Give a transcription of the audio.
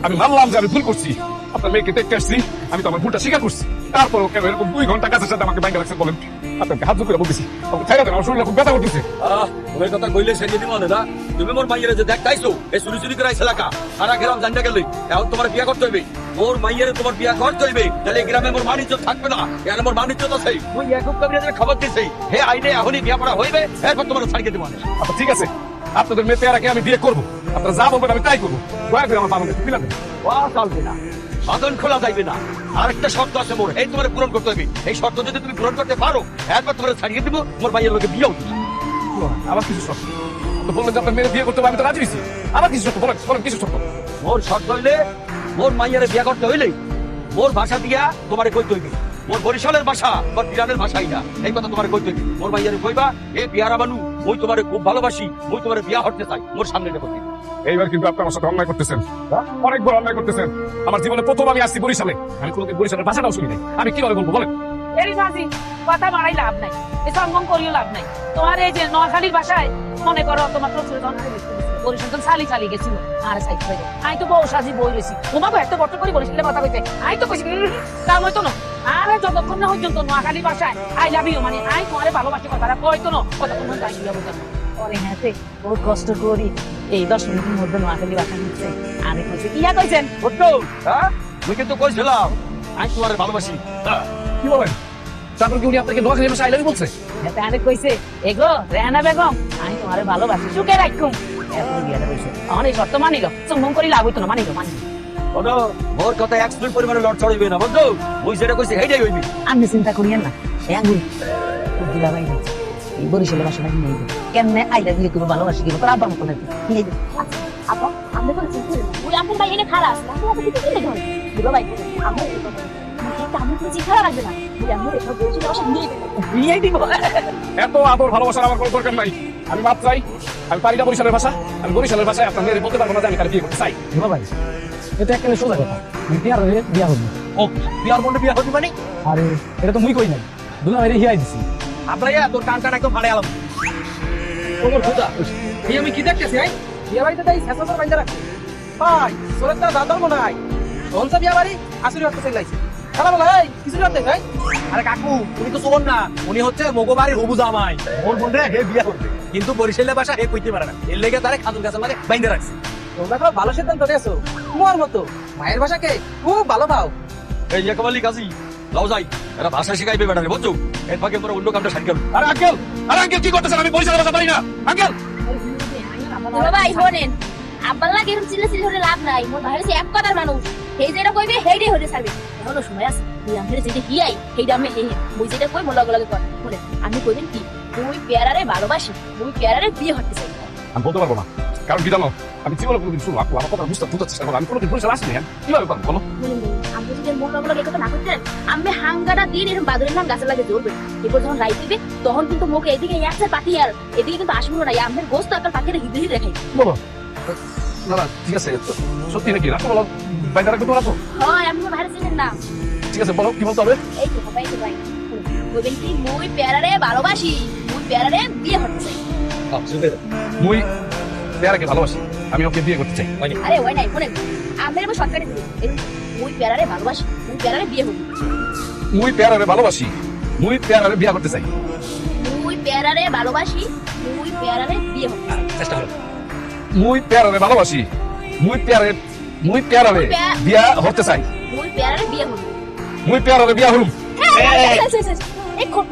আমি মানলাম যে আমি ভুল করছি, আপনার মেয়েকে দেখতে আসছি, আমি তো আমার ভুলটা স্বীকার করছি। তারপরও কেন এরকম 2 ঘন্টা কাজের সাথে আমাকে বাইকে রাখছেন বলেন? আপনাকে হাত করে বলতেছি, আমাকে ছেড়ে দেন, আমার শরীরটা খুব ব্যথা করতেছে। ওই কথা কইলে সে যদি মনে না, তুমি মোর মাইয়ের যে দেখতাইছো এই চুরি চুরি করে আইছে এলাকা সারা গ্রাম জানতে গেলে এখন তোমার বিয়া করতে হইবে। মোর মাইয়ের তোমার বিয়া করতে হইবে, তাহলে গ্রামে মোর বাণিজ্য থাকবে না। এখানে মোর বাণিজ্য তো সেই ওই একক কবিরাজের খবর দিছি, হে আইনে এখনই বিয়া করা হইবে, এরপর তোমার ছাড়িয়ে দেবো। আচ্ছা ঠিক আছে, আপনাদের মেয়ে পেয়ারাকে আমি বিয়ে করবো, আপনারা যা বলবেন আমি তাই করবো। দয়া করে আমার বাবাকে তুলে দেন। চলবে না, বাদন খোলা যাইবে না। আরেকটা শর্ত আছে মোর, এই তোমার পূরণ করতে হবে। এই শর্ত যদি তুমি পূরণ করতে পারো, এরপর তোমার ছাড়িয়ে দিব, মোর মাইয়ের লোকে বিয়েও দিব। আবার কিছু শর্ত? তো বললেন যে আপনার মেয়ে বিয়ে করতে হবে, আমি তো রাজি হয়েছি। আবার কিছু শর্ত বলেন, বলেন কিছু শর্ত। মোর শর্ত হইলে, মোর মাইয়ারে বিয়া করতে হইলে মোর ভাষা দিয়া তোমারে কইতে হইবে। মোর বরিশালের ভাষা বা বিরানের ভাষাই না, এই কথা তোমারে কইতে হইবে। মোর মাইয়ারে কইবা, এ বিয়ারা বানু, মই তোমারে খুব ভালোবাসি, মই তোমারে বিয়া হতে চাই, মোর সামনে দেখো। এইবার কিন্তু আপনি আমার সাথে অন্যায় করতেছেন, অনেক বড় অন্যায় করতেছেন। আমার জীবনে প্রথম আমি আসছি বরিশালে, আমি কোনোদিন বরিশালের ভাষাটাও শুনি নাই। আমি কিভাবে বলবো বলেন? এরি বাজি কথা বাড়াই লাভ নাই, এই সঙ্গম করিও লাভ নাই। তোমার এই যে নোয়াখালীর ভাষায় মনে করো তোমার প্রচুর পরিশোধন চালি চালি গেছিল আর সাইড করে আই তো বউ সাজি বই রয়েছি, তোমাকে এত বড় করে বরিশালের কথা কইতে আই তো কইছি কাম হইতো না। আরে যতক্ষণ না পর্যন্ত নোয়াখালীর ভাষায় আই লাভ ইউ মানে আই তোমারে ভালোবাসি কথাটা কইতো না, কতক্ষণ তাই দিয়া বলতাম। পরে হ্যাঁ বহুত কষ্ট করি এই 10 মিনিটের মধ্যে নোয়াখালী ভাষা নিচ্ছে। আমি কইছি ইয়া কইছেন বুঝছো? হ্যাঁ, তুই কিন্তু কইছিলাম আমি তোমারে ভালোবাসি। কি বলেন? তারপর কি উনি আপনাকে নোয়াখালী ভাষা আই লাভ ইউ বলছে? হ্যাঁ তাহলে কইছে এগো রেহানা বেগম আমি তোমারে ভালোবাসি, সুখে রাখুম। এখন বিয়াটা কইছে অনেক শর্ত মানিল, চুম্বন করি লাভ হইতো না, মানিল মানিল। বলো, মোর কথা এক স্কুল পরিমাণে লড় চড়াইবে না, বুঝছো? ওই যেটা কইছে সেইটাই হইবি। আপনি চিন্তা করিয়েন না, আঙ্গুল দিলা ভাই এই বরিশালের ভাষা নাই নেই কেমনে আইলা দিয়ে তুমি ভালোবাসি কি তোর আব্বার মতো নাকি নিয়ে যাবে। আপা আপনি কোন চিন্তা করেন ওই আপনার ভাই এনে খারাপ আছে আপনি আপনি কি দেখুন দিবা ভাই আপনি আমি তো চিন্তা রাখবে না আমি এসব বলছি অবশ্য নিয়ে দিব। এত আদর ভালোবাসার আমার কোনো দরকার নাই। আমি মাপ চাই, আমি পারি না বরিশালের ভাষা, আমি বরিশালের ভাষায় আপনার মেয়ে বলতে পারবো না যে আমি তার বিয়ে করতে চাই। দিবা ভাই এটা একটা সোজা কথা, বিয়ার হয়ে বিয়া হবি। ও বিয়ার বন্ধে বিয়া হবি মানে? আরে এটা তো মুই কই নাই, দুলা ভাইরে হিয়াই দিছি। আপনারা তোর কান টান একদম ফাড়ে আলাম। তোমার খোদা এই আমি কি দেখতেছি? বিয়া বাড়িতে তাই শেষাচার বাইন্দা রাখছে ভাই, সোরের তার দাদর মনে হয় ধনসা বিয়া বাড়ি আসুরি হতে চাইলাইছে। খেলা বলা এই কিছু রাতে ভাই। আরে কাকু, উনি তো শোভন না, উনি হচ্ছে মগবাড়ির হবু জামাই। ওর বোন রে হে বিয়া করবে, কিন্তু বরিশালের ভাষা হে কইতে পারে না, এর লেগে তারে খাতুন গাছের লাগে বাইন্দা রাখছে। তোমরা তো ভালো সিদ্ধান্ত নিয়েছো, তোমার মতো মায়ের ভাষাকে খুব ভালো পাও। এই একেবারে কাজী লাও যাই, এরা ভাষা শিখাইবে বেড়ারে, বুঝছো? এর ফাঁকে আমরা অন্য কামটা সারি গেল। আরে আঙ্কেল, আরে আঙ্কেল কি করতেছেন? আমি বরিশালের ভাষা পারি না আঙ্কেল। ভাই শোনেন আব্বার লাগে এরকম চিল্লা চিল্লি হলে লাভ নাই মোর ভাই হচ্ছে এক কথার মানুষ এই যেটা কইবে সেইটাই হতে ছাড়বে এখনো সময় আছে তুই আমাদের যেটা কি আই সেইটা আমি মুই যেটা কই মোর লগে লগে কর বলে আমি কইবেন কি তুই পেয়ারারে ভালোবাসি তুই পেয়ারারে বিয়ে হতে চাই। আমি বলতে পারবো না, কারণ কি জানো, আমি জীবনে কোনোদিন শুনো আপু আমার কথা বুঝতে চেষ্টা করো, আমি কোনোদিন বরিশালে আসিনি। কিভাবে পারবো বলো? আমি যদি মোর লগে লগে কথা না করতেন আমি হাঙ্গাটা দিন এরকম বাদুরের নাম গাছে লাগে জ্বলবে এরপর যখন রাইত দিবে তখন কিন্তু মুখে এদিকে একসাথে পাতি আর এদিকে কিন্তু আসবো না আমাদের গোস্ত আপনার পাখিটা হিদে হিদে দেখাই বলো না না ঠিক আছে, সত্যি নাকি? রাখো বলো, বাইরে রাখো তো রাখো। হয় আমি মোর ভাইরে চিনেন না ঠিক আছে বলো, কি বলতে হবে? এই তো ভাই তো ভাই কইবেন কি মুই পেয়ারারে ভালোবাসি মুই পেয়ারারে বিয়ে হতে চাই। মুই পেয়ারাকে ভালোবাসি, আমি ওকে বিয়ে করতে চাই। আরে ওই নাই শুনেন আমি এরকম শর্টকাটে দিই মুই পেয়ারারে ভালোবাসি মুই পেয়ারারে বিয়ে হবি মুই পেয়ারারে ভালোবাসি, মুই পেয়ারারে বিয়ে করতে চাই। মুই পেয়ারারে ভালোবাসি মুই পেয়ারারে বিয়ে হবি চেষ্টা করো। মুই পেয়ারারে ভালোবাসি, মুই পেয়ারারে বিয়া হতে চাই। মুই পেয়ারারে বিয়ে হবি মুই পেয়ারারে বিয়া হলুম। এই খোপ